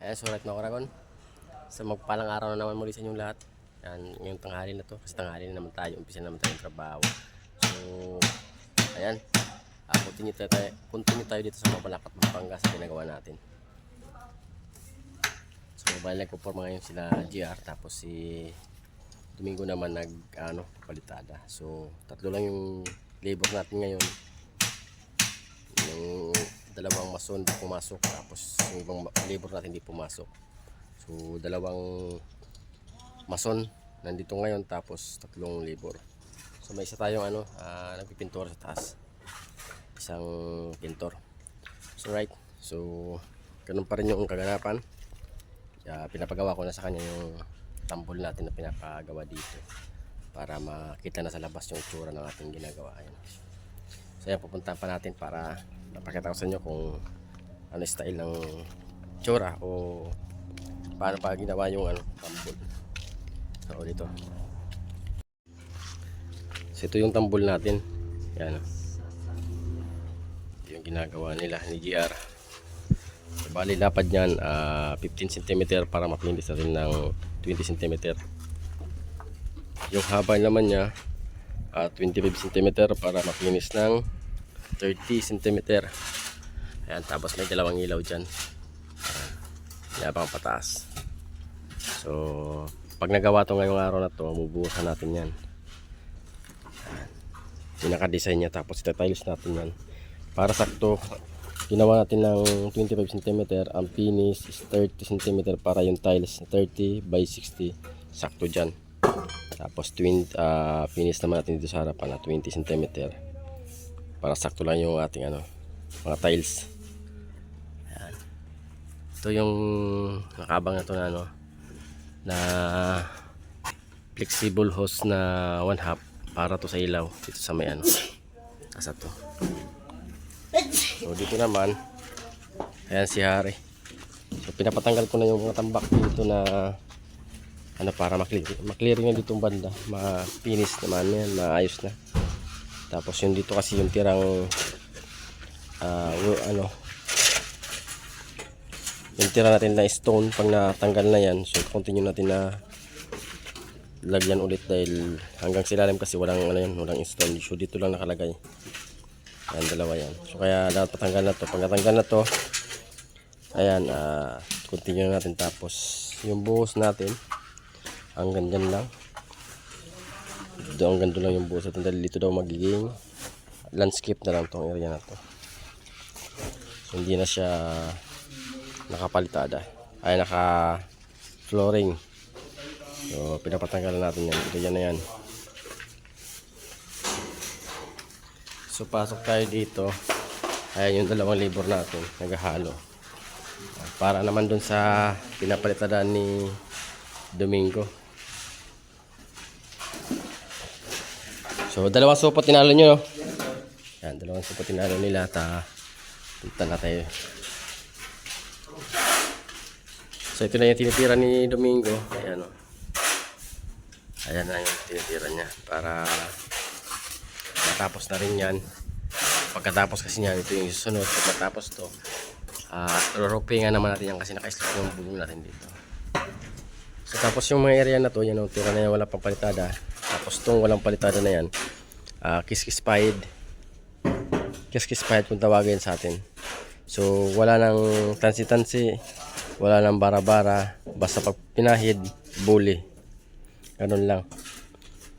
Ayan, surat na Oragon. Sa magpalang araw na naman muli sa inyong lahat. Ayan, ngayong tanghali na to. Kasi tanghali na naman tayo. Umpisa naman tayo yung trabaho. So, ayan. Continue tayo dito sa Mabalacat, Pampanga sa ginagawa natin. So, mobile nagpo-forma ngayon sila GR. Tapos si Domingo naman palitada. So, tatlo lang yung labor natin ngayon. Yung dalawang mason pumasok, tapos yung ibang labor natin hindi pumasok. So dalawang mason nandito ngayon, tapos tatlong labor. So may isa tayong nagpipintura sa taas, isang pintor. So right, so ganun pa rin yung kaganapan. Pinapagawa ko na sa kanya yung tambol natin na pinapagawa dito para makita na sa labas yung itsura ng ating ginagawa. Ayan. So yan, pupuntahan pa natin para napakita ko sa inyo kung ano style ng tsura o paano pa ginawa yung tambol. So dito, so ito yung tambol natin. Yan, yung ginagawa nila ni GR. So, bali lapad nyan 15 cm para mapinis natin ng 20 cm. Yung haba naman nya 25 cm para mapinis ng 30 cm. Ayan, tapos may dalawang ilaw dyan. Yabang pataas. So pag nagawa to ngayong araw na to, bubuhusan natin yan. Pinaka-design nya, tapos ita-tiles natin yan para sakto. Ginawa natin ng 25 cm. Ang finish is 30 cm para yung tiles 30 by 60 sakto dyan. Tapos finish naman natin dito sa harapan na 20 cm para sakto lang yung ating mga tiles. Ayan. Ito yung nakabang na to na flexible hose na 1/2 para to sa ilaw dito sa may asa to. So dito naman, ayan si Hari. So pinapatanggal ko na yung mga tambak dito na para maklear nga dito banda, ma-finish naman yan, maayos na. Tapos yung dito kasi yung tirang yung tira natin na stone, pag natanggal na yan, so continue natin na lagyan ulit dahil hanggang silalim kasi walang walang stone. So dito lang nakalagay. Ayan, dalawa yan. So kaya dapat patanggal na to. Pag natanggal na to, ayan, continue natin. Tapos yung buhos natin hanggang dyan lang. Hanggang doon lang yung buhos natin dahil dito daw magiging landscape na lang tong area na to. So, hindi na siya nakapalitada, ay naka flooring. So pinapatanggalan natin yan. Ito yan na yan. So pasok tayo dito. Ayan yung dalawang labor natin naghahalo para naman dun sa pinapalitadaan ni Domingo. So dalawang supot tinalo nyo, no? Yan, dalawang supot tinalo nila. Punta na tayo. So ito na yung tinitira ni Domingo. Ayan, o. Ayan na yung tinitira niya para matapos na rin yan. Pagkatapos kasi niyan, ito yung susunod. Pagkatapos to, rurupingan naman natin yan kasi naka-slip yung bulong natin dito. So tapos yung mga area na to, yan o, tira na yan, wala pang palitada. Tapos tong walang palitada na yan, kiss-kiss-pied kung tawagin sa atin. So wala nang tansi-tansi, wala nang bara-bara, basta pag pinahid, bully. Ganun lang.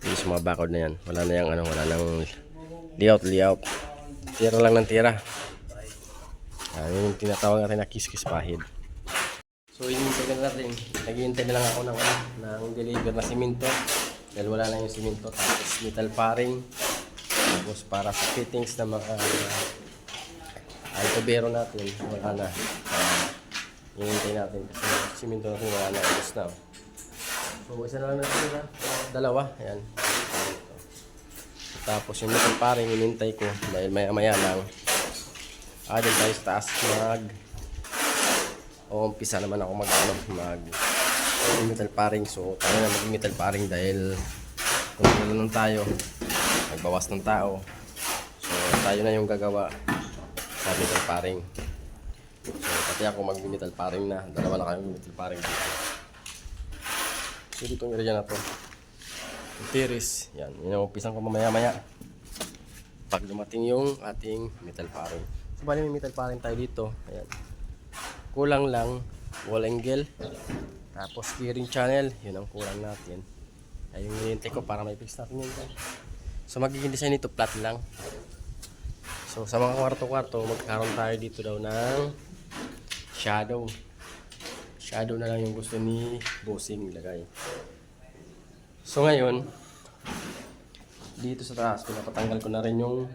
Yung sa mga bakod na yan, wala na yung wala nang layout. Tira lang ng tira. Yun yung tinatawag natin na kiss-kiss-pahid. So hinihintay na natin. Naghihintay na lang ako ng deliver na simento. Dahil wala na yung simento. Tapos metal paring. Tapos para sa fittings na mga tubero natin, wala na. Hinihintay natin kasi simento natin wala na. Tapos na. So isa na lang natin dalawa. Ayan. Tapos yung metal paring hinihintay ko dahil maya lang. Doon tayo sa taas umpisa naman ako mag metal paring. So tayo na mag metal paring dahil kung nalang tayo, nagbawas ng tao. So tayo na yung gagawa sa metal paring. So, pati ako mag-metal paring na. Dalawa na kayong metal paring dito. So, dito yung area na to. Yung tiris. Yan. Yun yung umpisan ko mamaya-maya. Pag dumating yung ating metal paring. So, bali may metal paring tayo dito. Ayan. Kulang lang. Wall angle. Tapos steering channel. Yun ang kulang natin. Ay, yung hinihintay ko para may fix natin yun. So, magiging design nito flat lang. So, sa mga kwarto-kwarto, magkakaroon tayo dito daw ng shadow. Shadow na lang yung gusto ni Bossing ilagay. So ngayon, dito sa taas, pinapatanggal ko na rin yung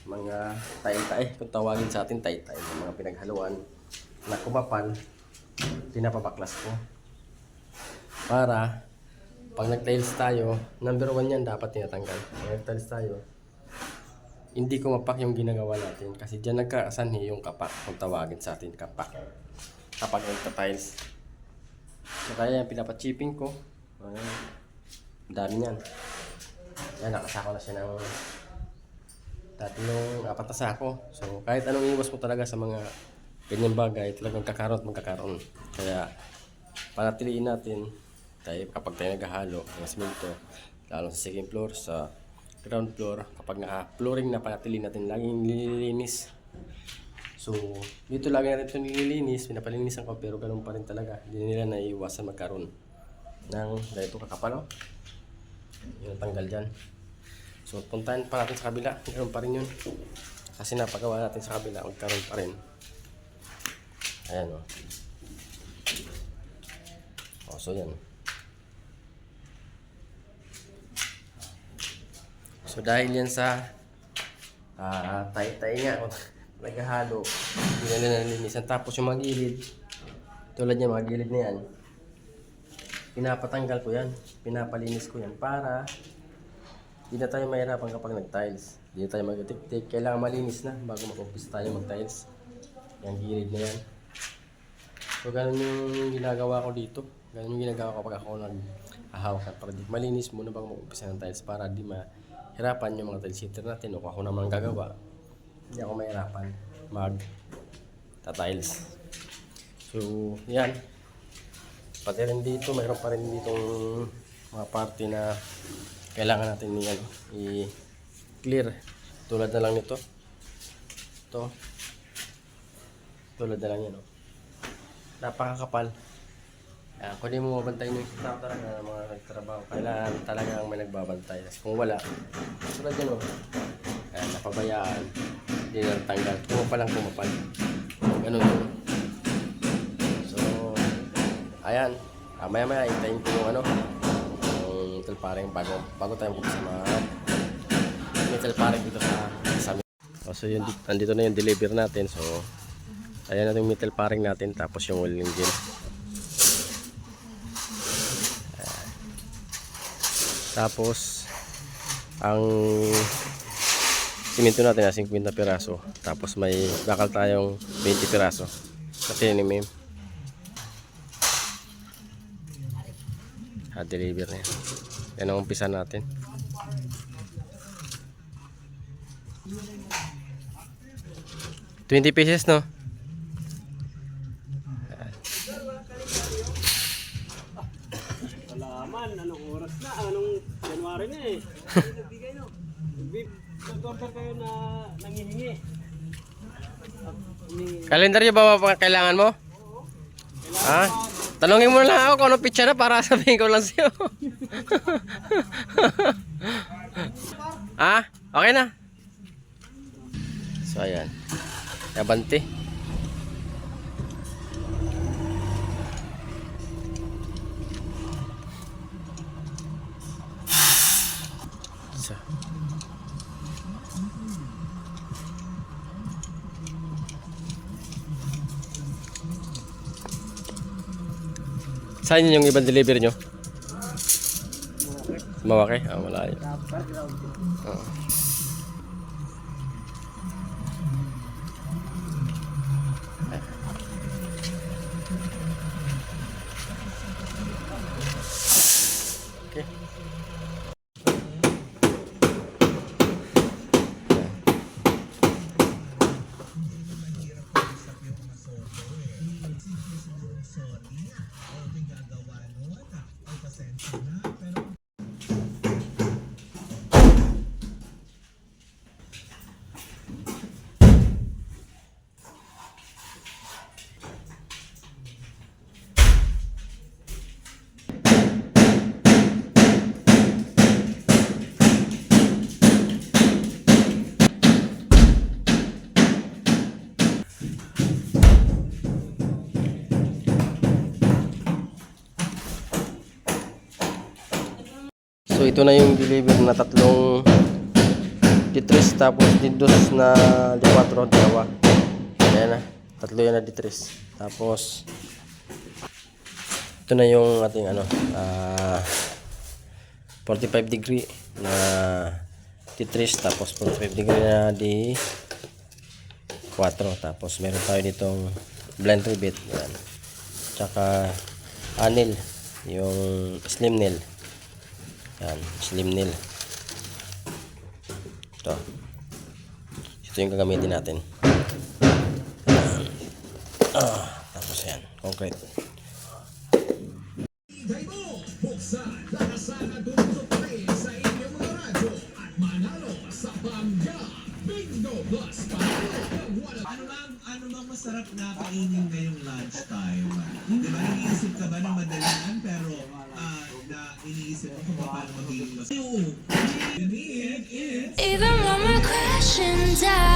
mga tay-tay. Kung tawagin sa atin tay-tay, yung mga pinaghaluan na kumapal, pinapabaklas ko. Para, pag nag-tiles tayo, number 1 yan dapat tinatanggal. Pag nag-tiles tayo, hindi ko mapak yung ginagawa natin kasi dyan nagkakasanhi yung kapak, kung tawagin sa atin kapak kapag nagta-tiles. So kaya yung pinapachipping ko, ang dami niyan. Yan, nakasako na siya ng 3-4 na sako. So kahit anong iwas mo talaga sa mga ganyang bagay, talagang magkakaroon. Kaya panatiliin natin tayo kapag tayo naghahalo ng simento, lalo sa second floor, sa ground floor, kapag naka-flooring na, panatili natin laging nililinis. So, dito lagi natin ito nililinis, pinapalinisan ko, pero ganun pa rin talaga. Hindi nila naiiwasan magkaroon ng ganito kakapal. Yun ang tanggal dyan. So, puntahan pa natin sa kabila, ganun pa rin yun. Kasi napagawa natin sa kabila, magkaroon pa rin. Ayan o. So yan. So dahil yan sa tay-tay nga, naghahalo, hindi na nalinisan. Tapos yung mga gilid, tulad niya mga gilid na yan, pinapatanggal ko yan, pinapalinis ko yan para hindi na tayo mahirapan kapag nag-tiles. Hindi na tayo mag-tik-tik, kailangan malinis na bago mag-umpisa tayo mag-tiles. Yung gilid na yan. So ganun yung ginagawa ko dito. Ganun yung ginagawa ko kapag ako nag-ahawak. Para di malinis muna bago mag-umpisa ng tiles para di mahirapan yung mga tiles sitter natin. O kung ako naman gagawa, hindi ako mahirapan mag-tiles. So yan. Pati rin dito, mayroon pa rin ditong mga party na kailangan natin i-clear. Tulad na lang nito. Ito. Tulad na lang yan. Napakakapal. Kung di mo mabantayin yung staff talaga ng mga nagtrabaho, kailangan talagang may nagbabantay. Kasi kung wala, tulad yan napabayaan, hindi na natanggal. Kumapal. Ganun yun. So, ayan. Maya-maya, hintayin ko yung metal paring bago tayo mag-umpisa metal paring dito sa amin. So, yun, andito na yung deliver natin. So, ayan natin yung metal paring natin, tapos yung wall engine. Tapos ang simento natin na 50 piraso. Tapos may bakal tayong 20 piraso. Kasi ni ma'am. Deliver na yan. Yan ang umpisa natin. $20 no? Anong oras na? Anong January na eh? Nagbigay no? Nag-order kayo na nangihingi. Kalendaryo ba kailangan mo? Oo. Ha? Tanungin mo lang ako kung anong picture na para sabihin ko lang sa'yo. Ha? Okay na? So ayan. Abante. So. Saan yun yung ibang deliver nyo? Mawake? Malayo. Okay. ito na yung deliver na tatlong D3 tapos D2 na D4 dalawa. Ayan na, tatlo yan na D3. Tapos ito na yung ating 45 degree na D3 tapos 45 degree na D4. Tapos meron tayo ditong blend rivet. Yan. Tsaka anil, yung slim nail. Yan, slim nail. Ito yung gagamitin natin. Tapos yan, concrete. Ano bang masarap na kainin ngayong lunchtime? Di ba, iniisip ka ba ng madalingan pero iniisip mo kung paano magiging mas... Even when we're crashing down.